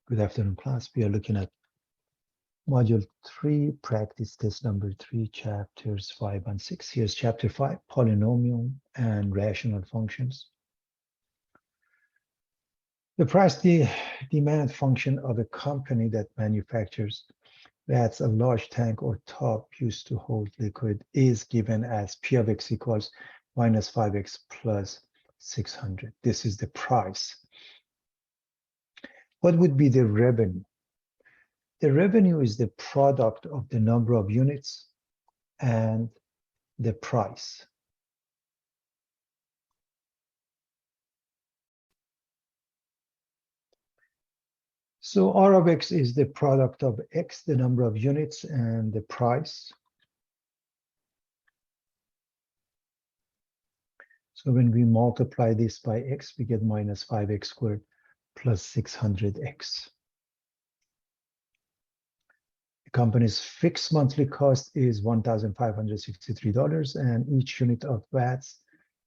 Good afternoon, class. We are looking at Module 3, practice test number 3, chapters 5 and 6. Here's chapter 5, polynomial and rational functions. The price demand function of a company that manufactures that's a large tank or tub used to hold liquid is given as P of x equals minus 5x plus 600. This is the price. What would be the revenue? The revenue is the product of the number of units and the price. So R of x is the product of x, the number of units, and the price. So when we multiply this by x, we get minus 5x squared plus 600x. The company's fixed monthly cost is $1,563, and each unit of watts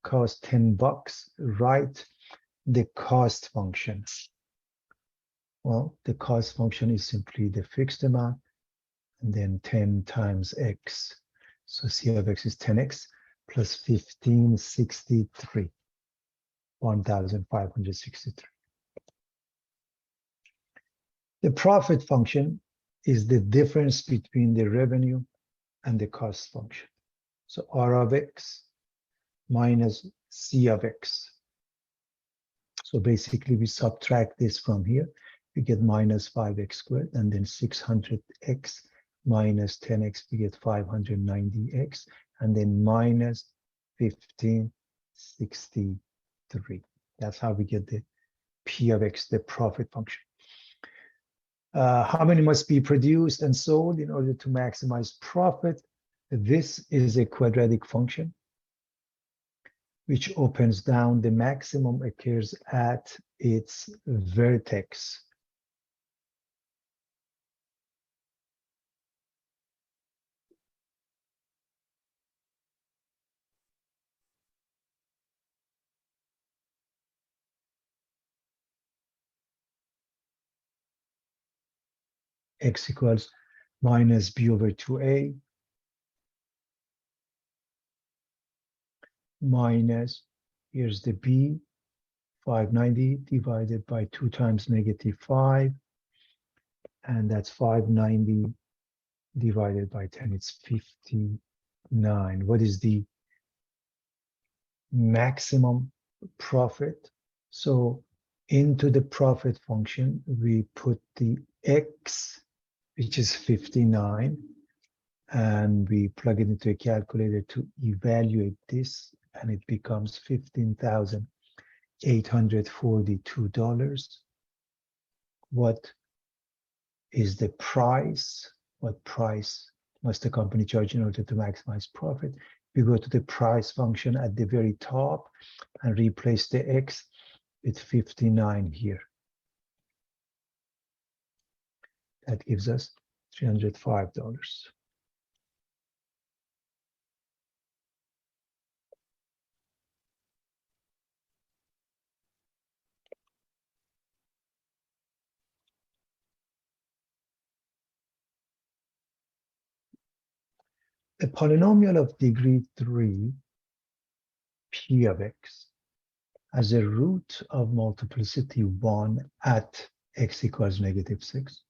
costs $10. Write the cost function. Well, the cost function is simply the fixed amount and then 10 times x. So C of x is 10x plus 1563, 1,563. The profit function is the difference between the revenue and the cost function. So R of x minus C of x. So basically we subtract this from here. We get minus 5x squared, and then 600x minus 10x, we get 590x, and then minus 1563. That's how we get the P of x, the profit function. How many must be produced and sold in order to maximize profit? This is a quadratic function which opens down. The maximum occurs at its vertex. X equals minus b over 2a minus, here's the b, 590 divided by 2 times negative 5, and that's 590 divided by 10, it's 59. What is the maximum profit? So into the profit function, we put the x, which is 59, and we plug it into a calculator to evaluate this, and it becomes $15,842. What is the price? What price must the company charge in order to maximize profit? We go to the price function at the very top and replace the x with 59 here. That gives us $305. A polynomial of degree 3, P of x, has a root of multiplicity 1 at x equals negative 6,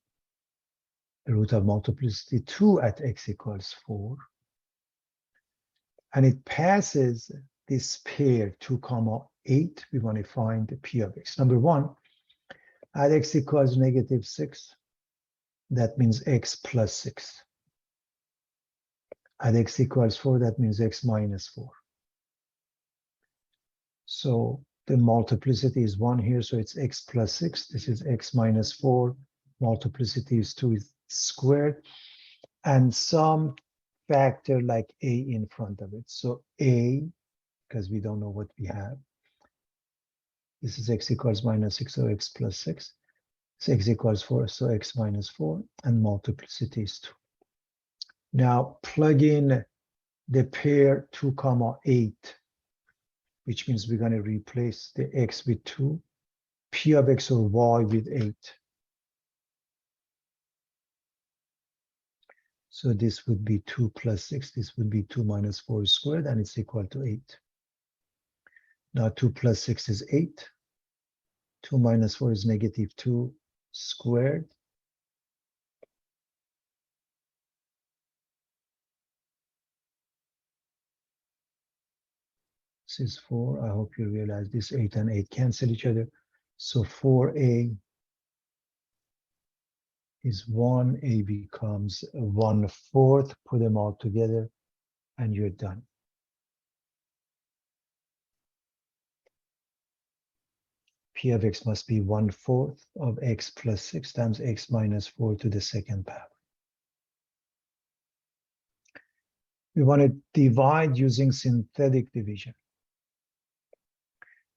a root of multiplicity 2 at x equals 4, and it passes this pair 2, 8. We want to find the P of x. Number 1, at x equals negative 6, that means x plus 6. At x equals 4, that means x minus 4. So the multiplicity is 1 here, so it's x plus 6. This is x minus 4. Multiplicity is 2 squared, and some factor like a in front of it. So a, because we don't know what we have, this is x equals minus 6, so x plus 6. So x equals 4, so x minus 4, and multiplicity is 2. Now plug in the pair 2, 8, which means we're going to replace the x with 2, P of x or y with 8. So this would be 2 plus 6. This would be 2 minus 4 squared, and it's equal to 8. Now 2 plus 6 is 8. 2 minus 4 is negative 2 squared. This is 4. I hope you realize this 8 and 8 cancel each other. So 4a is 1. A becomes 1/4. Put them all together, and you're done. P of x must be 1/4 of x plus 6 times x minus 4 to the second power. We want to divide using synthetic division.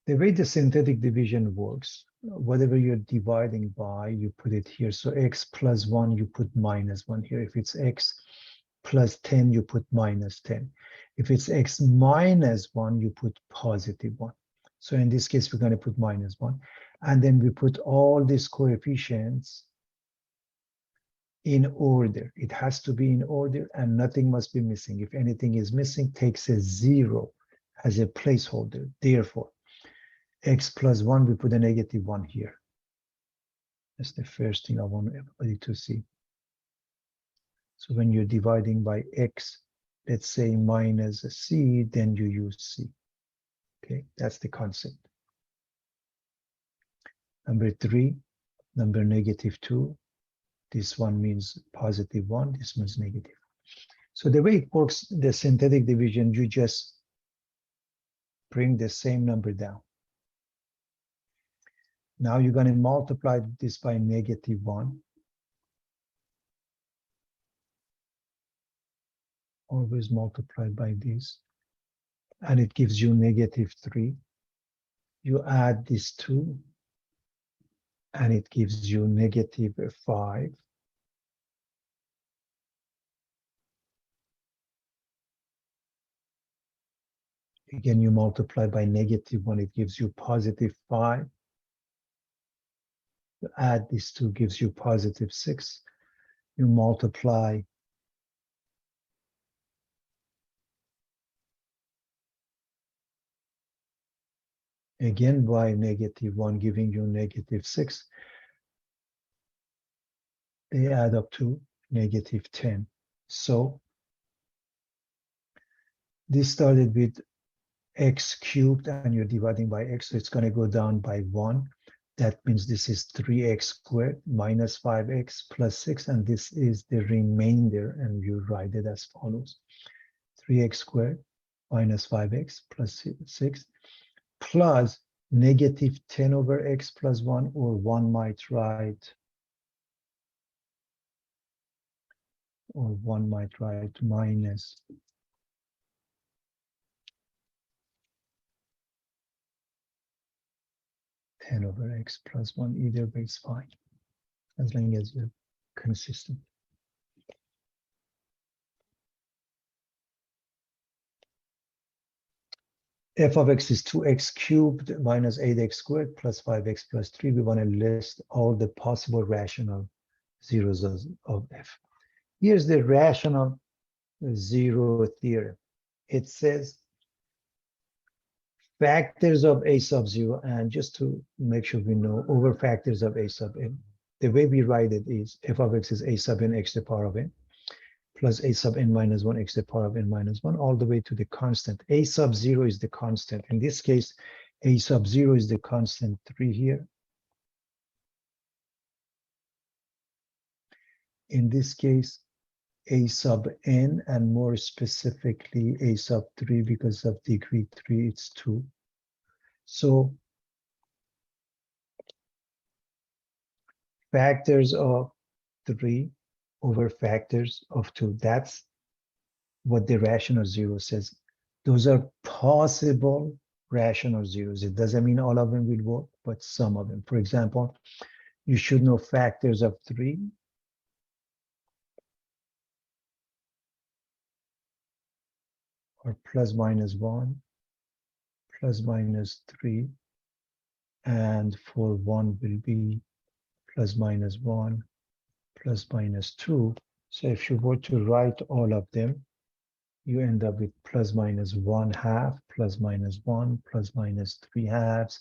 The way the synthetic division works, whatever you're dividing by, you put it here. So x plus 1, you put minus 1 here. If it's x plus 10, you put minus 10. If it's x minus 1, you put positive 1. So in this case, we're going to put minus 1. And then we put all these coefficients in order. It has to be in order, and nothing must be missing. If anything is missing, takes a 0 as a placeholder. Therefore, x plus 1, we put a negative 1 here. That's the first thing I want everybody to see. So when you're dividing by x, let's say minus c, then you use c. Okay, that's the concept. Number 3, number negative 2. This one means positive 1, this means negative. So the way it works, the synthetic division, you just bring the same number down. Now you're going to multiply this by negative 1. Always multiply by this. And it gives you negative 3. You add these 2, and it gives you negative 5. Again, you multiply by negative 1, it gives you positive 5. You add these 2, gives you positive 6. You multiply again by negative 1, giving you negative 6. They add up to negative 10. So this started with x cubed, and you're dividing by x, so it's going to go down by 1. That means this is 3x squared minus 5x plus 6, and this is the remainder, and you write it as follows. 3x squared minus 5x plus 6 plus negative 10 over x plus 1, or one might write minus 10 over x plus 1. Either way is fine, as long as you're consistent. F of x is 2x cubed minus 8x squared plus 5x plus 3. We want to list all the possible rational zeros of f. Here's the rational zero theorem. It says factors of a sub 0, and just to make sure we know, over factors of a sub n. The way we write it is f of x is a sub n x to the power of n plus a sub n minus 1 x to the power of n minus 1, all the way to the constant. A sub 0 is the constant. In this case, a sub 0 is the constant 3 here. In this case, a sub n, and more specifically a sub 3, because of degree 3, it's 2. So factors of 3 over factors of 2, that's what the rational zero says. Those are possible rational zeros. It doesn't mean all of them will work, but some of them. For example, you should know factors of 3. Or plus minus 1, plus minus 3, and for 1 will be plus minus 1, plus minus 2. So if you were to write all of them, you end up with plus minus 1/2, plus minus 1, plus minus 3/2,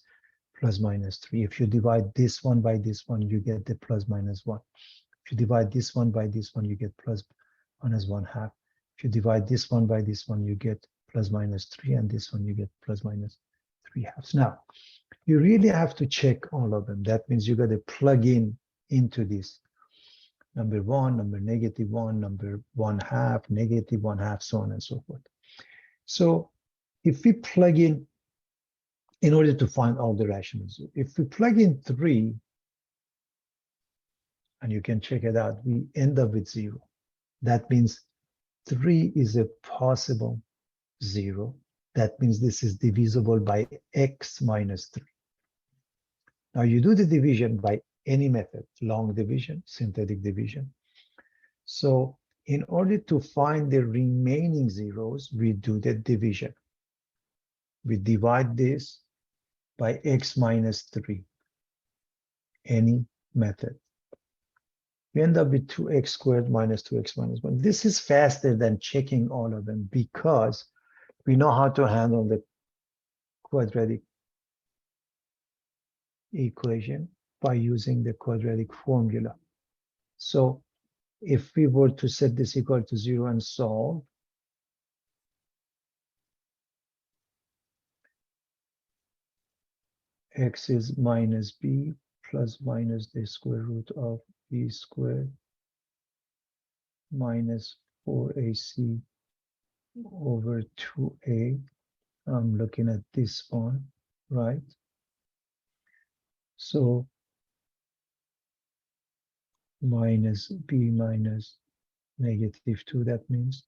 plus minus 3. If you divide this one by this one, you get the plus minus 1. If you divide this one by this one, you get plus minus 1/2. If you divide this one by this one, you get plus minus 3, and this one you get plus minus 3/2. Now, you really have to check all of them. That means you got to plug in into this. Number 1, number -1, number 1/2, -1/2, so on and so forth. So if we plug in order to find all the rationals, if we plug in 3, and you can check it out, we end up with 0. That means 3 is a possible 0. That means this is divisible by x minus 3. Now you do the division by any method, long division, synthetic division. So in order to find the remaining zeros, we do the division. We divide this by x minus 3, any method. We end up with 2x squared minus 2x minus 1. This is faster than checking all of them because we know how to handle the quadratic equation by using the quadratic formula. So if we were to set this equal to 0 and solve, x is minus b plus minus the square root of b squared minus 4ac over 2a. I'm looking at this one, right? So minus b minus -2, that means,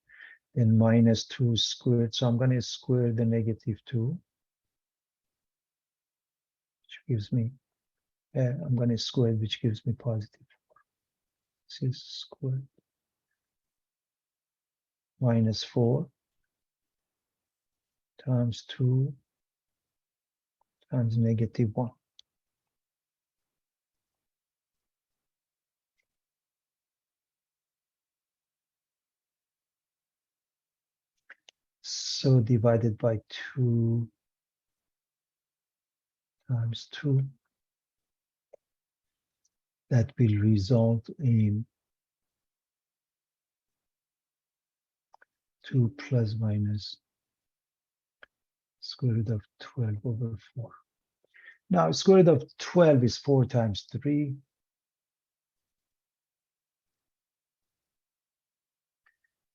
then minus 2 squared. So I'm going to square the -2, which gives me, I'm going to square, which gives me positive. This is squared minus 4 times 2 times -1. So divided by 2 times 2, that will result in 2 plus minus square root of 12 over 4. Now, square root of 12 is 4 times 3.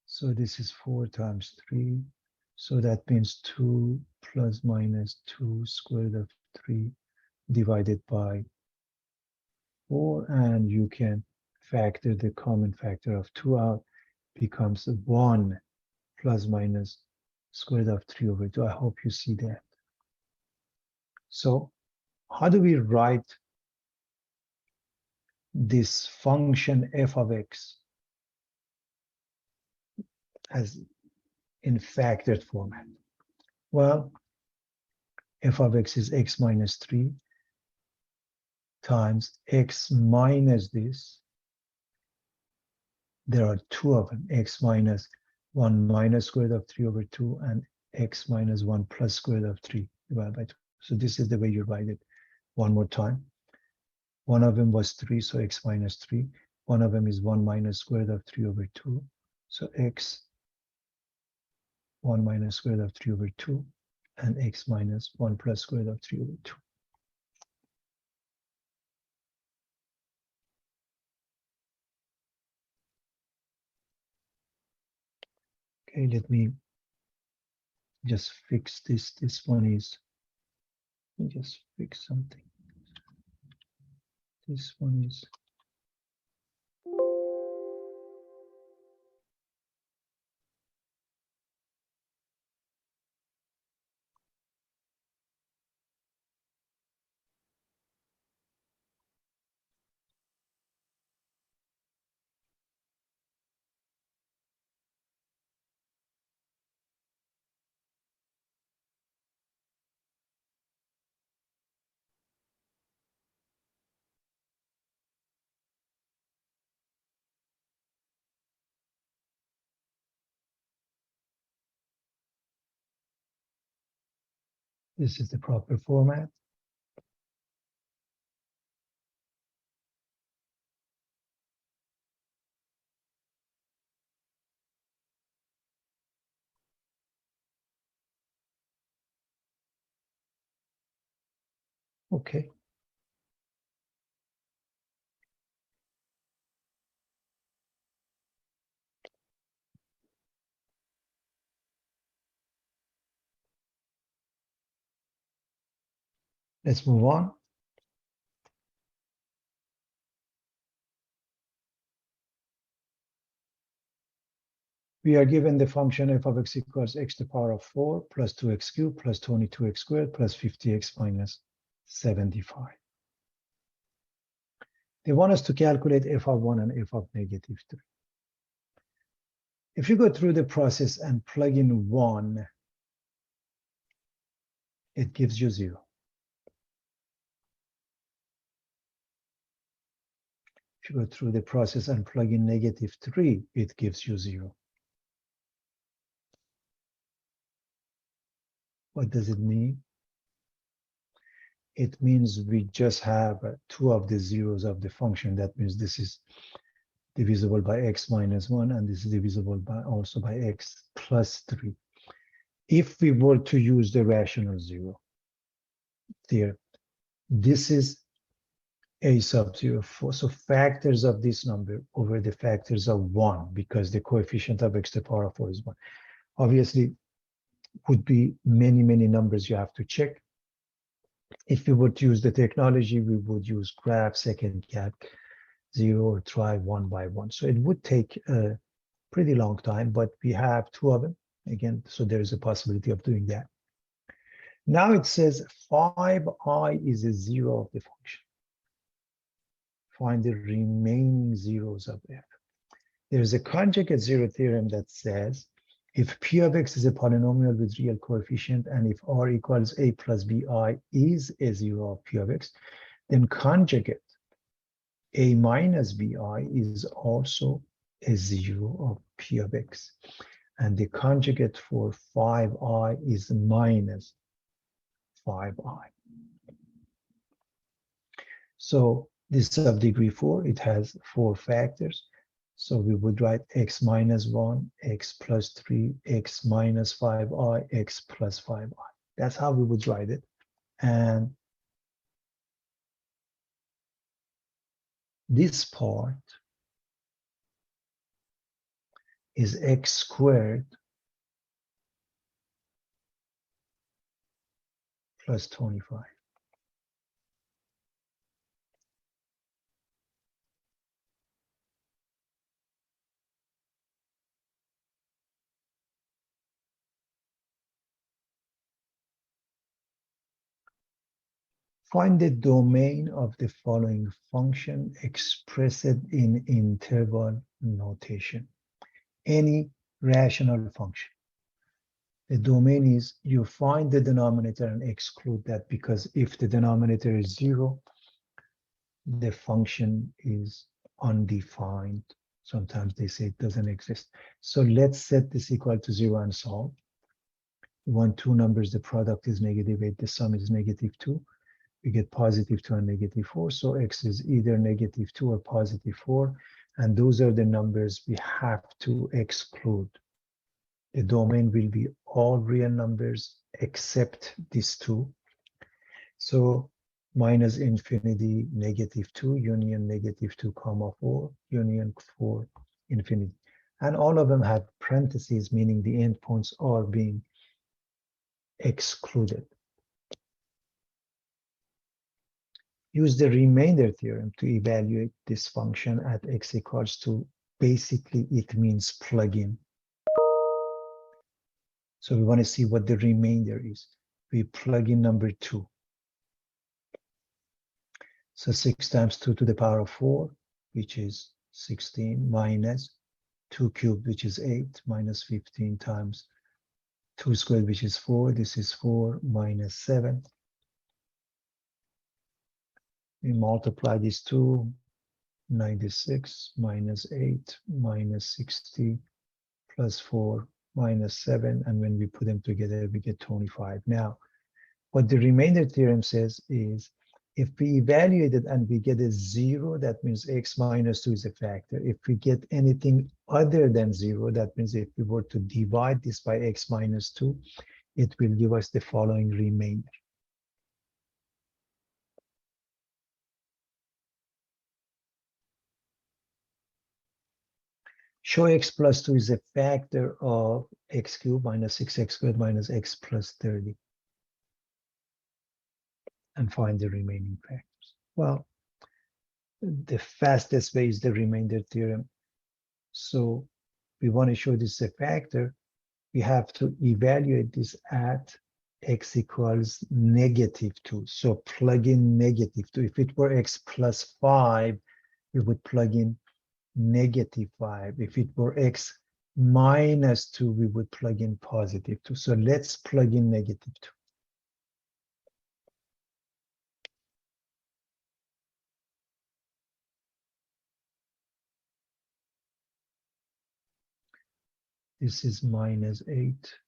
So this is 4 times 3. So that means 2 plus minus 2 square root of 3 divided by 4. And you can factor the common factor of 2 out. Becomes 1 plus minus square root of 3 over 2. I hope you see that. So how do we write this function f of x as in factored format? Well, f of x is x minus 3 times x minus this. There are two of them, x minus 1 minus square root of 3 over 2 and x minus 1 plus square root of 3 divided by 2. So this is the way you write it. One more time. One of them was 3, so x minus 3. One of them is 1 minus square root of 3 over 2. So x 1 minus square root of 3 over 2 and x minus 1 plus square root of 3 over 2. Okay, let me just fix this. This one is, let me just fix something. This one is This is the proper format. Okay. Let's move on. We are given the function f of x equals x to the power of 4 plus 2x cubed plus 22x squared plus 50x minus 75. They want us to calculate f of 1 and f of negative 3. If you go through the process and plug in 1, it gives you 0. If you go through the process and plug in negative 3, it gives you 0. What does it mean? It means we just have 2 of the zeros of the function. That means this is divisible by x minus 1, and this is divisible by also by x plus 3. If we were to use the rational zero there, this is a sub 0. So factors of this number over the factors of 1, because the coefficient of x to the power of 4 is 1. Obviously, would be many, many numbers you have to check. If we would use the technology, we would use graph, second calc, 0, or try 1 by 1. So it would take a pretty long time, but we have 2 of them again, so there is a possibility of doing that. Now it says 5i is a 0 of the function. Find the remaining zeros of f. There's a conjugate zero theorem that says if p of x is a polynomial with real coefficient, and if r equals a plus bi is a 0 of p of x, then conjugate a minus bi is also a 0 of p of x. And the conjugate for 5i is minus 5i. So this is of degree 4. It has 4 factors. So we would write x minus 1, x plus 3, x minus 5i, x plus 5i. That's how we would write it. And this part is x squared plus 25. Find the domain of the following function expressed in interval notation. Any rational function. The domain is you find the denominator and exclude that, because if the denominator is 0, the function is undefined. Sometimes they say it doesn't exist. So let's set this equal to 0 and solve. We want 2 numbers, the product is negative 8, the sum is negative 2. We get positive 2 and negative 4. So x is either negative 2 or positive 4. And those are the numbers we have to exclude. The domain will be all real numbers except these 2. So minus infinity, negative 2, union negative 2 comma 4, union 4, infinity. And all of them have parentheses, meaning the endpoints are being excluded. Use the remainder theorem to evaluate this function at x equals to, basically it means plug in. So we want to see what the remainder is. We plug in number 2. So 6 times 2 to the power of 4, which is 16, minus 2 cubed, which is 8, minus 15 times 2 squared, which is 4. This is 4 minus 7. We multiply these two, 96 minus 8 minus 60 plus 4 minus 7. And when we put them together, we get 25. Now, What the remainder theorem says is, if we evaluate it and we get a 0, that means x minus 2 is a factor. If we get anything other than 0, that means if we were to divide this by x minus 2, it will give us the following remainder. Show x plus 2 is a factor of x cubed minus 6x squared minus x plus 30. And find the remaining factors. Well, the fastest way is the remainder theorem. So we want to show this is a factor. We have to evaluate this at x equals -2. So plug in -2. If it were x plus 5, we would plug in -5. If it were x minus 2, we would plug in +2. So let's plug in -2. This is -8.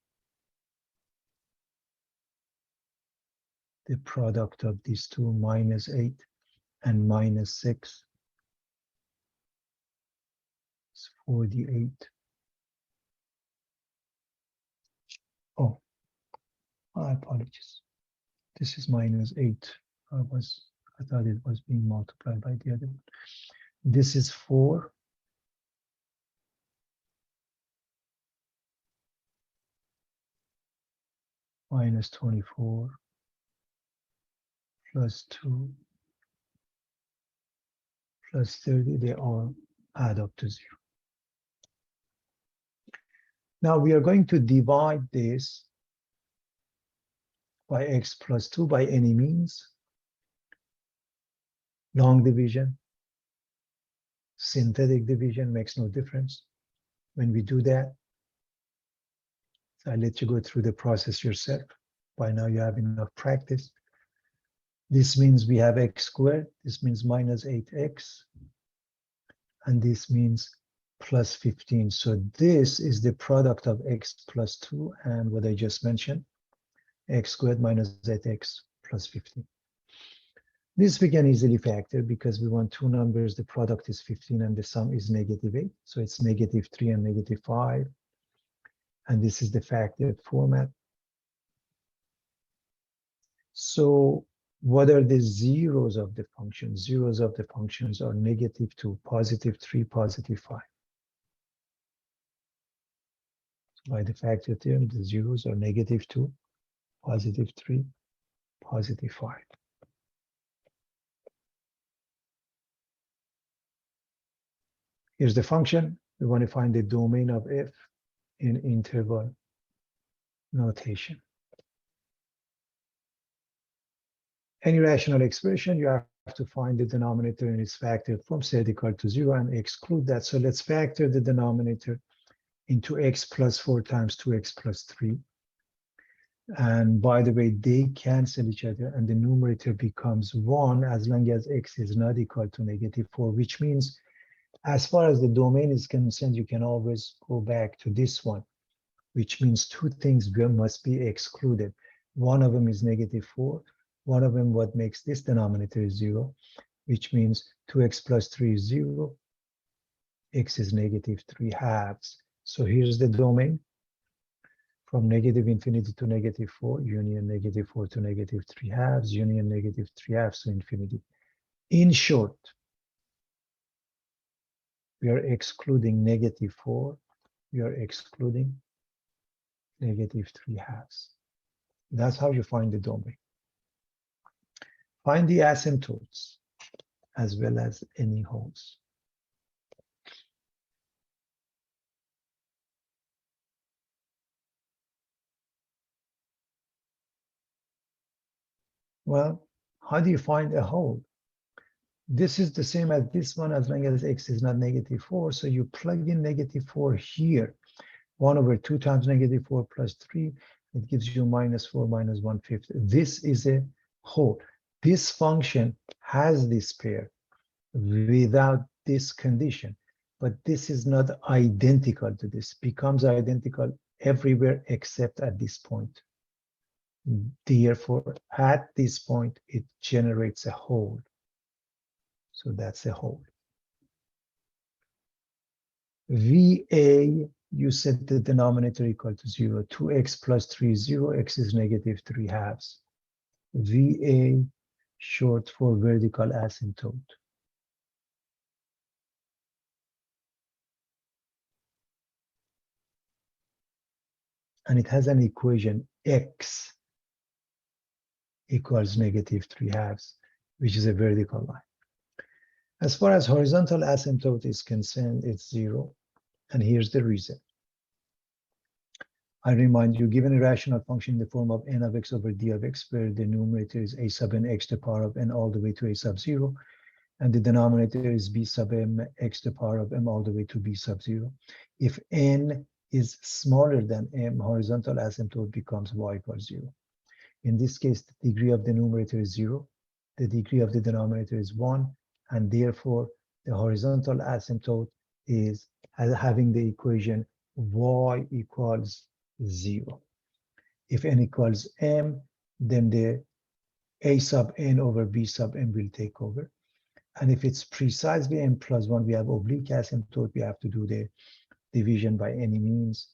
The product of these two, -8 and -6, is 48. Oh, I apologize. This is -8. I thought it was being multiplied by the other one. This is 4. -24 plus 2 plus 30, they all add up to 0. Now we are going to divide this by x plus 2 by any means. Long division, synthetic division, makes no difference. When we do that, so I'll let you go through the process yourself. By now you have enough practice. This means we have x squared. This means -8x. And this means plus 15. So this is the product of x plus 2 and what I just mentioned, x squared minus 8x plus 15. This we can easily factor because we want two numbers. The product is 15 and the sum is -8. So it's -3 and -5. And this is the factored format. So what are the zeros of the function? Zeros of the functions are -2, +3, +5. So by the factor theorem, the zeros are -2, +3, +5. Here's the function. We want to find the domain of f in interval notation. Any rational expression, you have to find the denominator in its factor from z equal to 0 and exclude that. So let's factor the denominator into x plus 4 times 2x plus 3. And by the way, they cancel each other and the numerator becomes 1 as long as x is not equal to -4, which means as far as the domain is concerned, you can always go back to this one, which means two things must be excluded. One of them is -4. One of them, what makes this denominator is 0, which means 2x plus 3 is 0. X is -3/2. So here's the domain. From -infinity to -4, union -4 to -3/2, union -3/2 to infinity. In short, we are excluding -4, we are excluding -3/2. That's how you find the domain. Find the asymptotes as well as any holes. Well, how do you find a hole? This is the same as this one as long as x is not -4. So you plug in -4 here. 1/2 times -4 plus 3, it gives you -4 minus 1/5. This is a hole. This function has this pair without this condition, but this is not identical to this. Becomes identical everywhere except at this point. Therefore, at this point, it generates a whole. So that's a whole. VA, you set the denominator equal to 0. 2x plus 3 is 0. X is negative 3 halves. VA, short for vertical asymptote. And it has an equation, x equals negative 3 halves, which is a vertical line. As far as horizontal asymptote is concerned, it's 0. And here's the reason. I remind you, given a rational function in the form of n of x over d of x, where the numerator is a sub n x to the power of n all the way to a sub 0, and the denominator is b sub m x to the power of m all the way to b sub 0. If n is smaller than m, horizontal asymptote becomes y equals 0. In this case, the degree of the numerator is 0, the degree of the denominator is 1, and therefore the horizontal asymptote is having the equation y equals 0. If n equals m, then the a sub n over b sub m will take over. And if it's precisely n plus 1, we have oblique asymptote, we have to do the division by any means.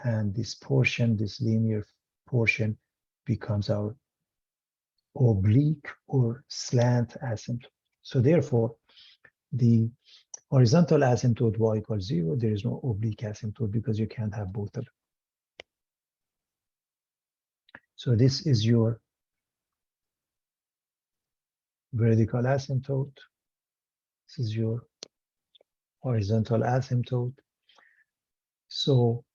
And this portion, this linear portion, becomes our oblique or slant asymptote. So therefore, the horizontal asymptote y equals 0, there is no oblique asymptote because you can't have both of them. So this is your vertical asymptote. This is your horizontal asymptote. So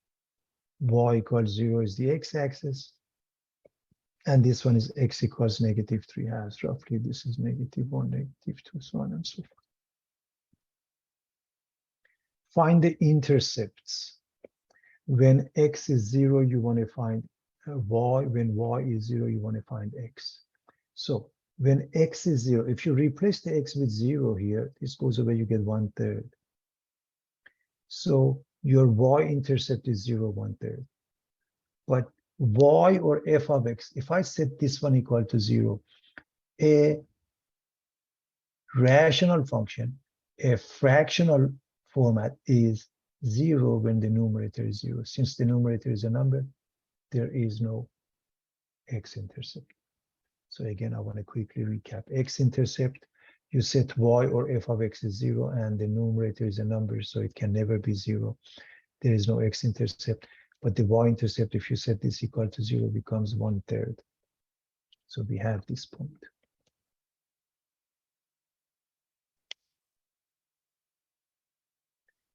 y equals 0 is the x-axis. And this one is x equals negative 3 halves. Roughly, this is negative 1, negative 2, so on and so forth. Find the intercepts. When x is 0, you want to find y. When y is 0, you want to find x. So when x is 0, if you replace the x with 0 here, this goes away, you get 1/3. So your y-intercept is 0, 1/3. But y or f of x, if I set this one equal to 0, a rational function, a fractional format is 0 when the numerator is 0. Since the numerator is a number, there is no x-intercept. So again, I want to quickly recap. X-intercept, you set y or f of x is 0, and the numerator is a number, so it can never be 0. There is no x-intercept. But the y-intercept, if you set this equal to 0, becomes 1/3. So we have this point.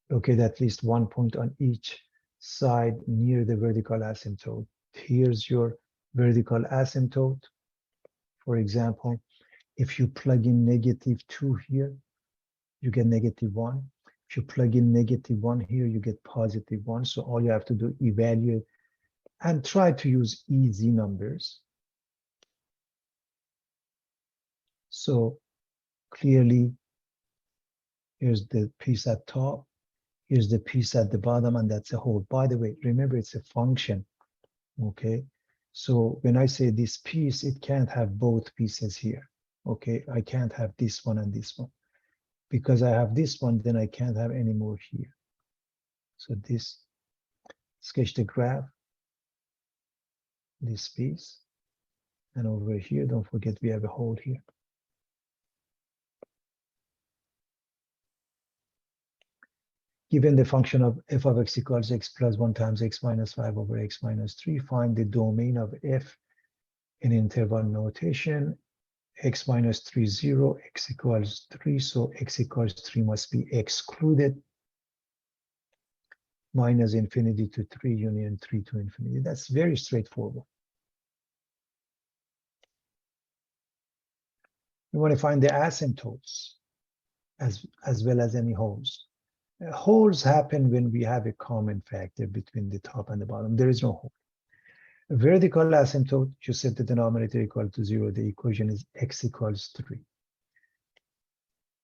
Locate at least one point on each side near the vertical asymptote. Here's your vertical asymptote. For example, if you plug in -2 here, you get -1. If you plug in -1 here, you get +1. So all you have to do, evaluate and try to use easy numbers. So clearly, here's the piece at top, here's the piece at the bottom, and that's a whole. By the way, remember it's a function, okay? So when I say this piece, it can't have both pieces here, okay? I can't have this one and this one. Because I have this one, then I can't have any more here. So this, sketch the graph, this piece, and over here, don't forget we have a hole here. Given the function of f of x equals x plus 1 times x minus 5 over x minus 3, find the domain of f in interval notation. X minus 3 is 0, x equals 3, so x equals 3 must be excluded. Minus infinity to 3 union 3 to infinity. That's very straightforward. We want to find the asymptotes as well as any holes. Holes happen when we have a common factor between the top and the bottom. There is no hole. A vertical asymptote, you set the denominator equal to 0. The equation is x equals 3.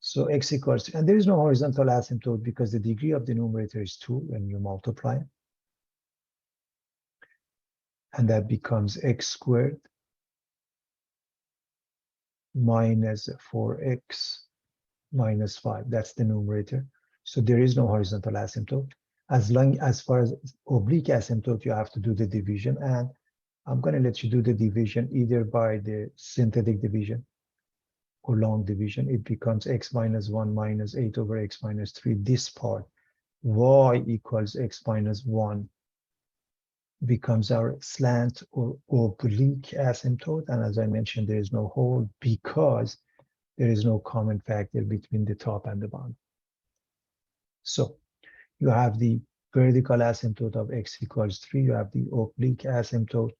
So x equals 3. And there is no horizontal asymptote because the degree of the numerator is 2 when you multiply. and that becomes x squared minus 4x minus 5. That's the numerator. So there is no horizontal asymptote. As far as oblique asymptote, you have to do the division, and I'm going to let you do the division either by the synthetic division or long division. It becomes x minus 1 minus 8 over x minus 3. This part, y equals x minus 1, becomes our slant or oblique asymptote. And as I mentioned, there is no hole because there is no common factor between the top and the bottom. So you have the vertical asymptote of x equals 3. You have the oblique asymptote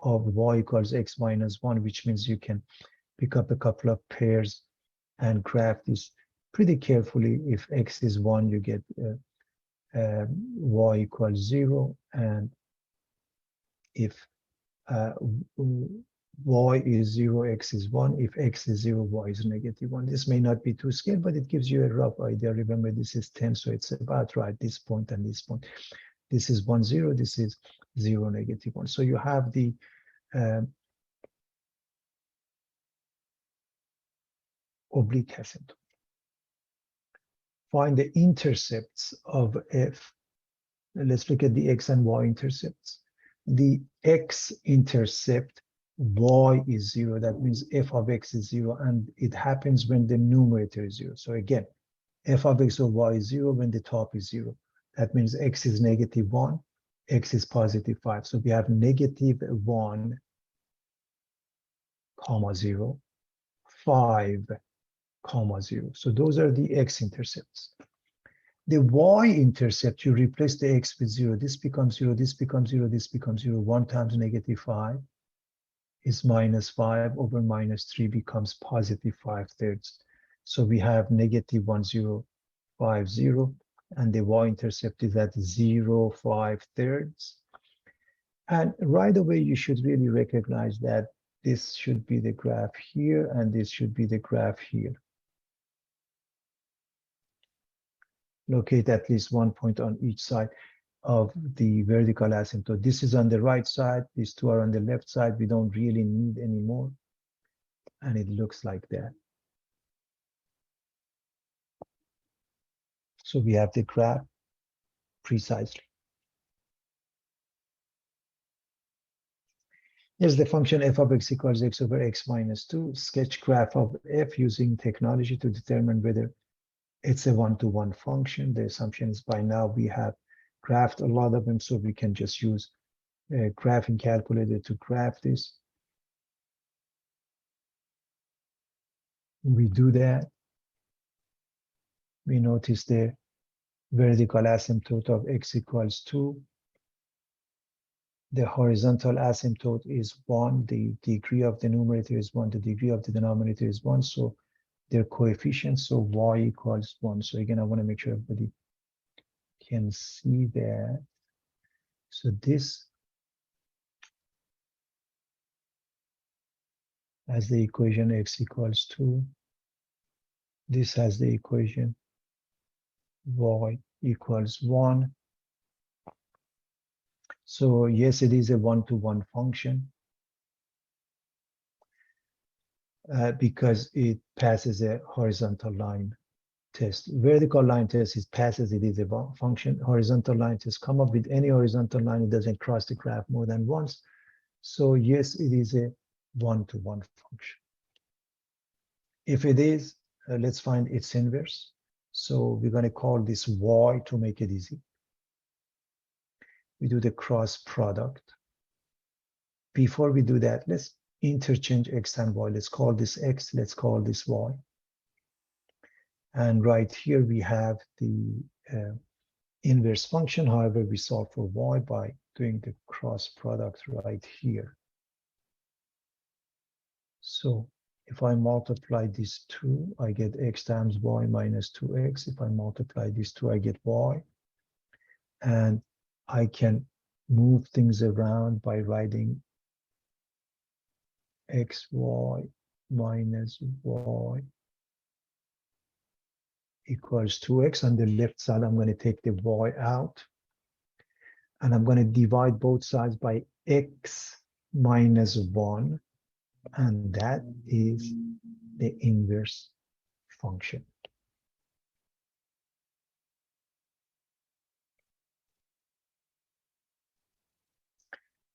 of y equals x minus 1, which means you can pick up a couple of pairs and graph this pretty carefully. If x is 1, you get y equals 0, and if y is 0, x is 1. If x is 0, y is negative 1. This may not be to scale, but it gives you a rough idea. Remember, this is 10, so it's about right, this point and this point. This is 1, 0, this is 0, negative 1. So you have the oblique asymptote. Find the intercepts of f. Let's look at the x and y intercepts. The x-intercept, y is 0. That means f of x is 0, and it happens when the numerator is 0. So again, f of x or y is 0 when the top is 0. That means x is negative 1, x is positive 5. So we have negative 1, comma 0, 5, comma 0. So those are the x-intercepts. The y-intercept, you replace the x with 0. This becomes 0, this becomes 0, this becomes 0. 1 times negative 5 is minus 5 over minus 3 becomes positive 5/3. So we have negative 1, 0, 5, 0. And the y-intercept is at 0, 5/3. And right away, you should really recognize that this should be the graph here, and this should be the graph here. Locate at least one point on each side of the vertical asymptote. This is on the right side. These two are on the left side. We don't really need any more. And it looks like that. So we have the graph precisely. Here's the function f of x equals x over x minus 2. Sketch graph of f using technology to determine whether it's a one-to-one function. The assumption is by now we have graphed a lot of them, so we can just use a graphing calculator to graph this. We do that. We notice the vertical asymptote of x equals 2. The horizontal asymptote is 1. The degree of the numerator is 1. The degree of the denominator is 1. So their coefficients, so y equals 1. So again, I want to make sure everybody can see that. So this has the equation x equals 2. This has the equation y equals 1. So yes, it is a one-to-one function because it passes a horizontal line test. Vertical line test, it passes, it is a function. Horizontal line test, come up with any horizontal line, it doesn't cross the graph more than once. So yes, it is a one-to-one function. If it is, let's find its inverse. So we're going to call this y to make it easy. We do the cross product. Before we do that, let's interchange x and y. Let's call this x, let's call this y. And right here we have the inverse function. However, we solve for y by doing the cross product right here. So if I multiply these two, I get x times y minus 2x. If I multiply these two, I get y. And I can move things around by writing xy minus y equals 2x. On the left side, I'm going to take the y out. And I'm going to divide both sides by x minus 1, and that is the inverse function.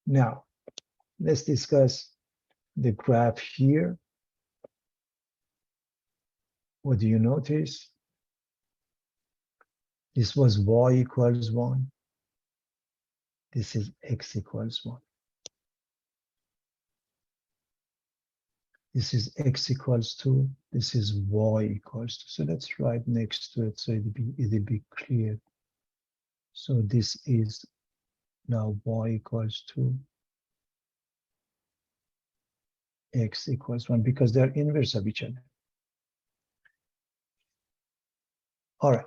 Now, let's discuss the graph here. What do you notice? This was y equals 1. This is x equals 1. This is x equals 2. This is y equals 2. So let's write next to it so it'll be clear. So this is now y equals 2. X equals 1 because they're inverse of each other. All right.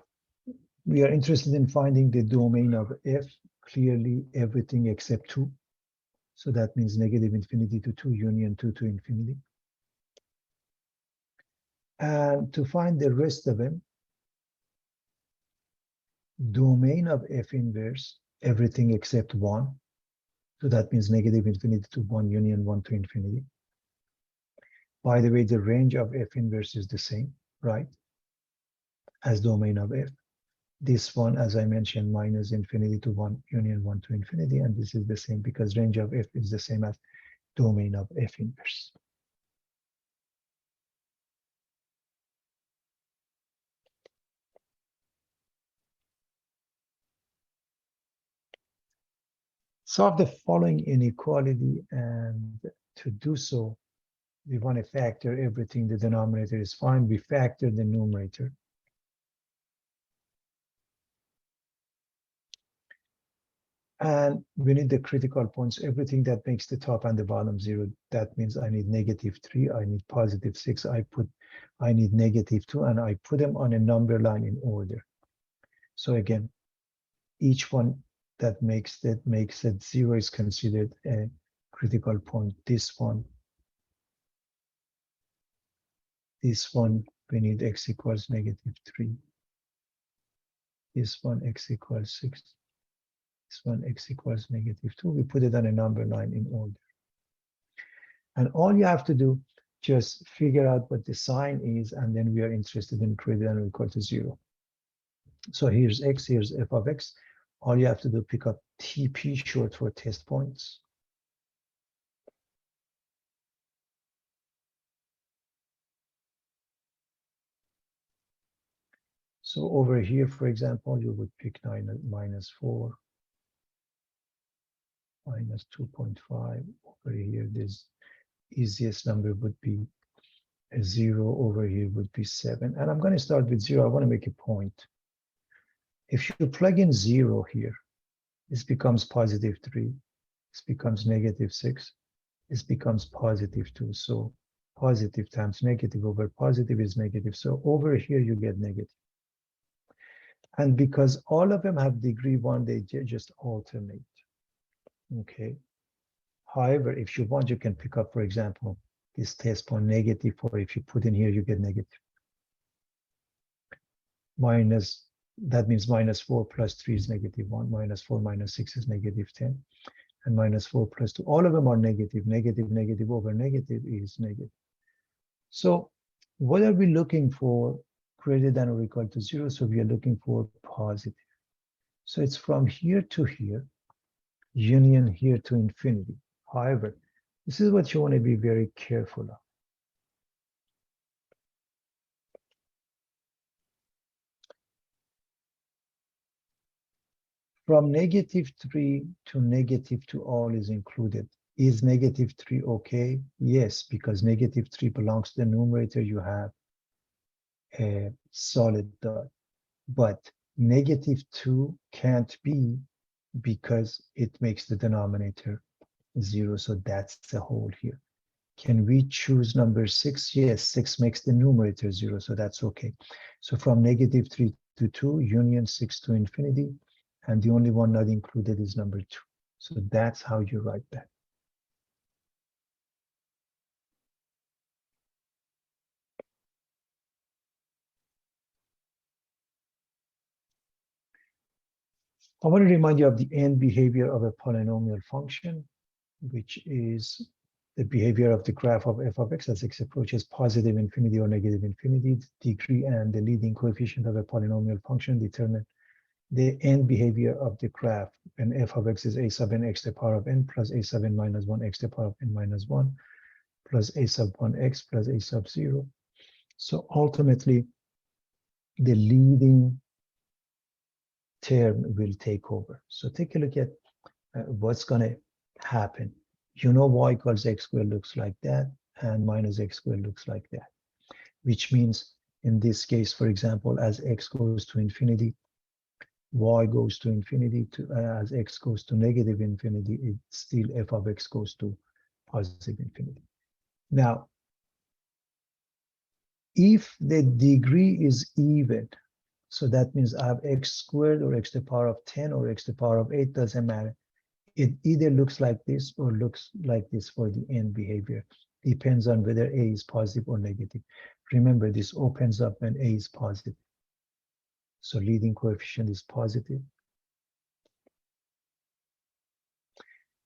We are interested in finding the domain of f, clearly everything except 2. So that means negative infinity to 2, union 2 to infinity. And to find the rest of them, domain of f inverse, everything except 1. So that means negative infinity to 1, union 1 to infinity. By the way, the range of f inverse is the same, right, as domain of f. This one, as I mentioned, minus infinity to 1, union 1 to infinity, and this is the same because range of f is the same as domain of f inverse. Solve the following inequality, and to do so, we want to factor everything. The denominator is fine. We factor the numerator. And we need the critical points, everything that makes the top and the bottom 0. That means I need -3, I need +6, I need -2, and I put them on a number line in order. So again, each one that makes it 0 is considered a critical point. This one, we need x equals -3. This one, x equals 6. This one, x equals -2. We put it on a number line in order. And all you have to do, just figure out what the sign is, and then we are interested in greater than or equal to 0. So here's x, here's f of x. All you have to do, pick up TP, short for test points. So over here, for example, you would pick -4, -2.5. Over here, this easiest number would be a 0. Over here would be 7. And I'm going to start with 0. I want to make a point. If you plug in 0 here, this becomes +3. This becomes -6. This becomes +2. So positive times negative over positive is negative. So over here, you get negative. And because all of them have degree 1, they just alternate. Okay. However, if you want, you can pick up, for example, this test point -4. If you put in here, you get negative. That means -4 plus 3 is -1. -4 minus 6 is -10. And -4 plus 2. All of them are negative. Negative over negative is negative. So what are we looking for? Greater than or equal to 0. So we are looking for positive. So it's from here to here, union here to infinity. However, this is what you want to be very careful of. From -3 to -2, all is included. Is -3 okay? Yes, because -3 belongs to the numerator. You have a solid dot. But -2 can't be because it makes the denominator 0. So that's the whole here. Can we choose number 6? Yes, 6 makes the numerator 0. So that's okay. So from -3 to 2, union 6 to infinity. And the only one not included is number 2. So that's how you write that. I want to remind you of the end behavior of a polynomial function. which is the behavior of the graph of f of x as x approaches positive infinity or negative infinity. The degree and the leading coefficient of a polynomial function determine the end behavior of the graph when f of x is a sub n x to the power of n plus a sub n minus 1 x to the power of n minus 1 plus a sub 1 x plus a sub 0. So ultimately, the leading term will take over. So take a look at what's going to happen. You know y equals x squared looks like that, and minus x squared looks like that, which means in this case, for example, as x goes to infinity, y goes to infinity, as x goes to negative infinity, it's still f of x goes to positive infinity. Now, if the degree is even, so that means I have x squared or x to the power of 10 or x to the power of 8, doesn't matter. It either looks like this or looks like this for the end behavior. Depends on whether a is positive or negative. Remember, this opens up when a is positive. So leading coefficient is positive.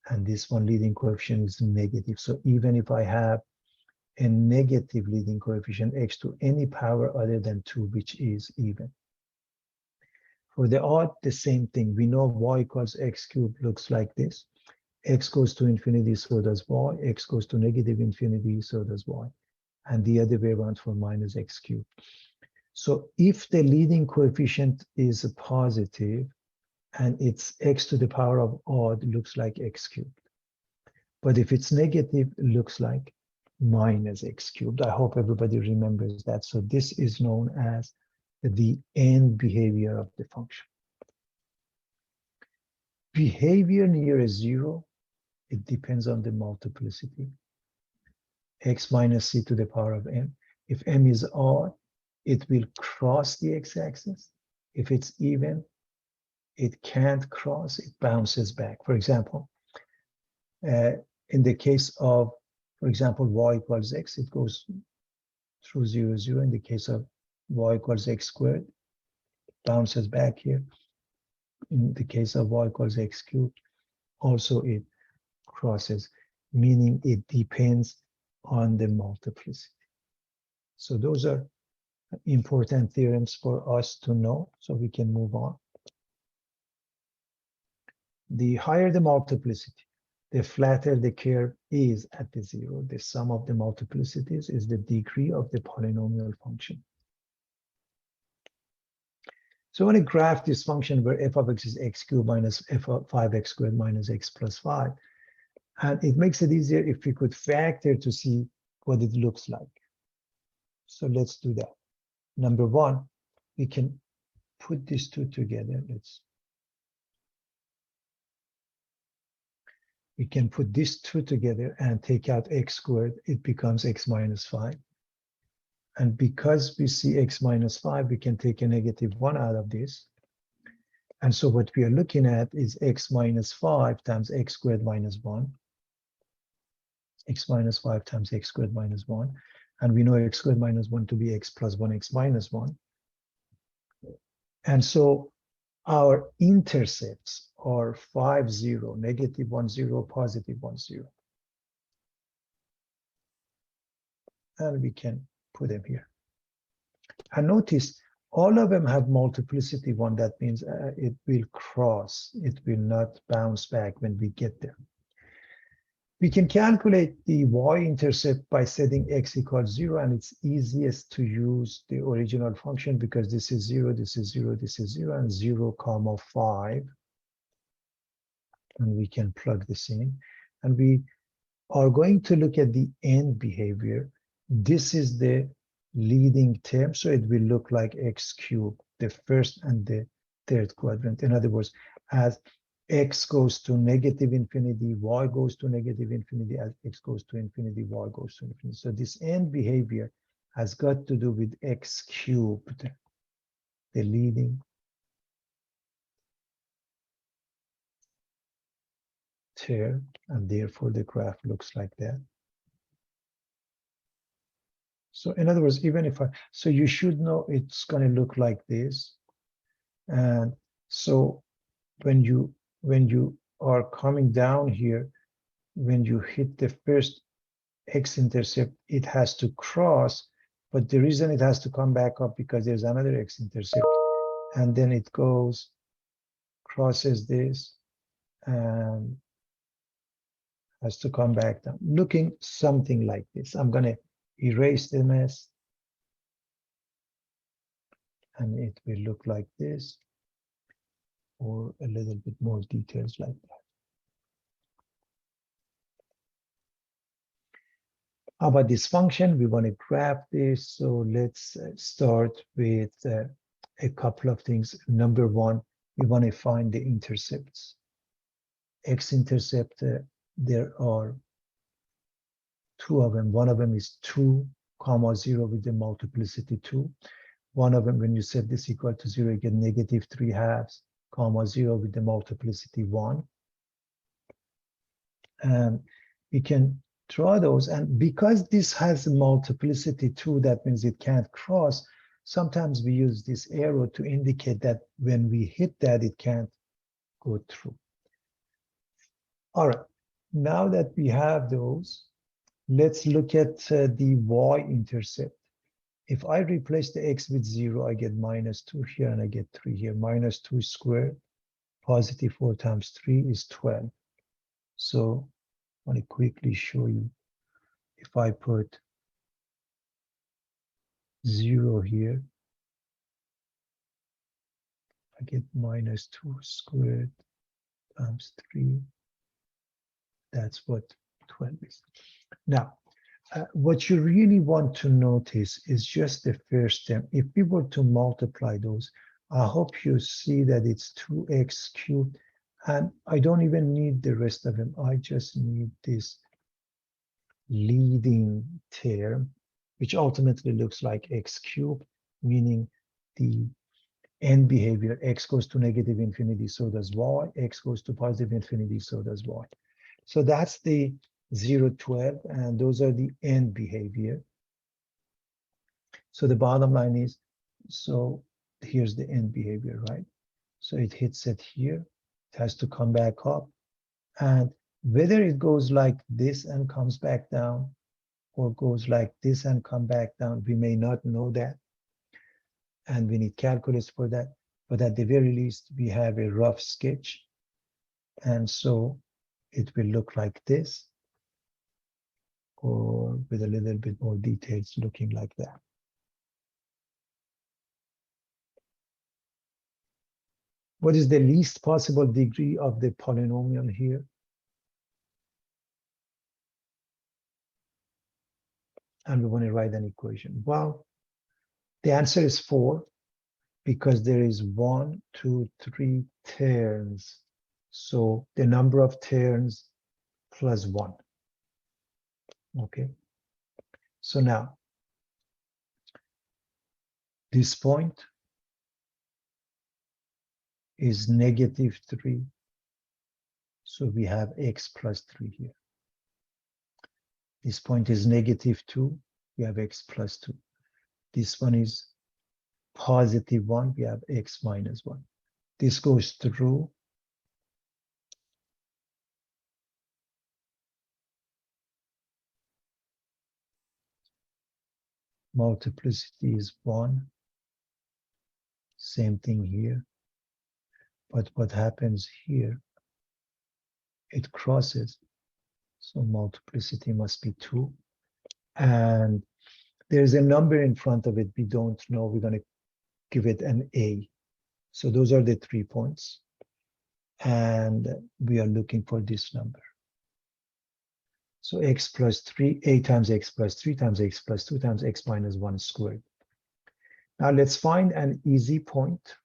And this one leading coefficient is negative. So even if I have a negative leading coefficient x to any power other than 2, which is even. For the odd, the same thing. We know y equals x cubed looks like this. X goes to infinity, so does y. X goes to negative infinity, so does y. And the other way around for minus x cubed. So if the leading coefficient is positive and it's x to the power of odd, looks like x cubed. But if it's negative, it looks like minus x cubed. I hope everybody remembers that. So this is known as the end behavior of the function. Behavior near a 0, it depends on the multiplicity. X minus c to the power of m. If m is odd, it will cross the x-axis. If it's even, it can't cross, it bounces back. For example, in the case of, for example, y equals x, it goes through 0, 0. In the case of y equals x squared, it bounces back here. In the case of y equals x cubed, also it crosses, meaning it depends on the multiplicity. So those are important theorems for us to know, so we can move on. The higher the multiplicity, the flatter the curve is at the 0. The sum of the multiplicities is the degree of the polynomial function. So when I graph this function where f of x is x cubed minus f of 5x squared minus x plus 5, and it makes it easier if we could factor to see what it looks like. So let's do that. Number one, we can put these two together. We can put these two together and take out x squared. It becomes x minus 5. And because we see x minus 5, we can take a negative 1 out of this. And so what we are looking at is x minus 5 times x squared minus 1. X minus 5 times x squared minus 1. And we know x squared minus 1 to be x plus 1, x minus 1. And so our intercepts are 5, 0, negative 1, 0, positive 1, 0. And we can put them here. And notice all of them have multiplicity 1. That means it will cross. It will not bounce back when we get there. We can calculate the y-intercept by setting x equals 0, and it's easiest to use the original function because this is 0, this is 0, this is 0, and 0, 5. And we can plug this in. And we are going to look at the end behavior. This is the leading term, so it will look like x cubed, the first and the third quadrant. In other words, as x goes to negative infinity, y goes to negative infinity, as x goes to infinity, y goes to infinity. So this end behavior has got to do with x cubed, the leading term, and therefore the graph looks like that. So in other words, even if so you should know it's going to look like this. And so when you are coming down here, when you hit the first x-intercept, it has to cross, but the reason it has to come back up because there's another x-intercept, and then it goes, crosses this, and has to come back down, looking something like this. I'm going to erase the mess, and it will look like this, or a little bit more details like that. How about this function? We want to graph this, so let's start with a couple of things. Number one, we want to find the intercepts. X-intercept, there are two of them. One of them is 2, 0 with the multiplicity 2. One of them, when you set this equal to 0, you get negative 3/2, 0 with the multiplicity 1. And we can draw those. And because this has a multiplicity 2, that means it can't cross. Sometimes we use this arrow to indicate that when we hit that, it can't go through. All right, now that we have those, let's look at the y-intercept. If I replace the x with 0, I get -2 here and I get 3 here. -2 squared, positive 4 times 3 is 12. So I want to quickly show you. If I put 0 here, I get -2 squared times 3. That's what 12 is. Now, what you really want to notice is just the first term. If we were to multiply those, I hope you see that it's 2x cubed, and I don't even need the rest of them. I just need this leading term, which ultimately looks like x cubed, meaning the end behavior, x goes to negative infinity, so does y, x goes to positive infinity, so does y. So that's the 0, 12, and those are the end behavior. So the bottom line is, so here's the end behavior, right? So it hits it here, it has to come back up, and whether it goes like this and comes back down, or goes like this and come back down, we may not know that, and we need calculus for that, but at the very least, we have a rough sketch, and so it will look like this, or with a little bit more details looking like that. What is the least possible degree of the polynomial here? And we want to write an equation. Well, the answer is 4, because there is 1, 2, 3 terms. So the number of terms plus 1. Okay. So now, this point is -3. So we have x plus 3 here. This point is -2. We have x plus 2. This one is +1. We have x minus 1. This goes through. Multiplicity is 1. Same thing here. But what happens here, it crosses. So multiplicity must be 2. And there's a number in front of it we don't know. We're going to give it an a. So those are the 3 points. And we are looking for this number. So x plus 3, a times x plus 3 times x plus 2 times x minus 1 squared. Now let's find an easy point.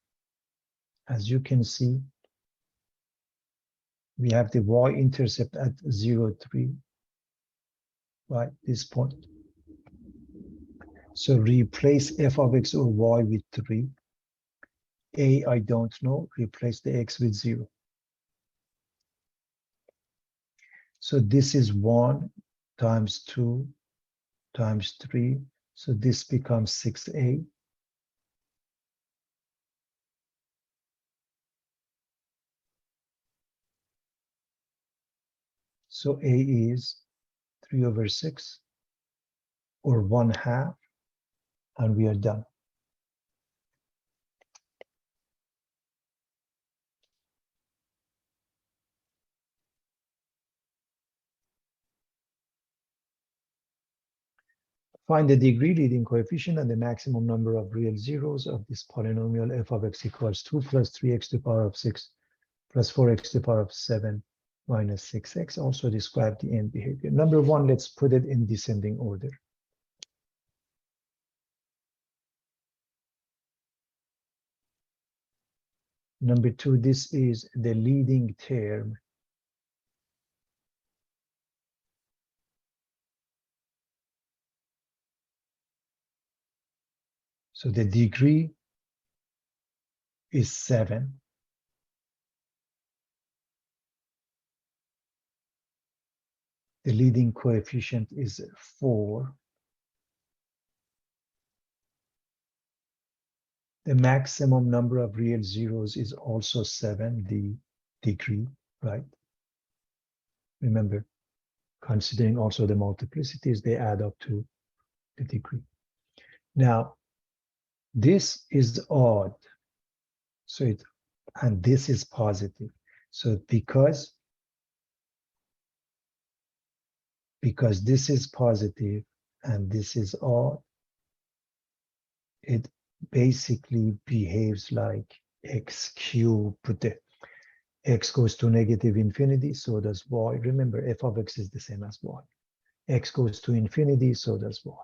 As you can see, we have the y-intercept at 0, 3, right, this point. So replace f of x or y with 3. A, I don't know, replace the x with 0. So this is 1 times 2 times 3. So this becomes 6a. So A is 3/6 or 1/2, and we are done. Find the degree leading coefficient and the maximum number of real zeros of this polynomial f of x equals 2 plus 3x to the power of 6 plus 4x to the power of 7 minus 6x. Also describe the end behavior. Number one, let's put it in descending order. Number two, this is the leading term. So the degree is 7. The leading coefficient is 4. The maximum number of real zeros is also 7, the degree, right? Remember, considering also the multiplicities, they add up to the degree. Now, this is odd. So and this is positive. So because this is positive and this is odd, it basically behaves like x cubed. X goes to negative infinity, so does y. Remember, f of x is the same as y. X goes to infinity, so does y.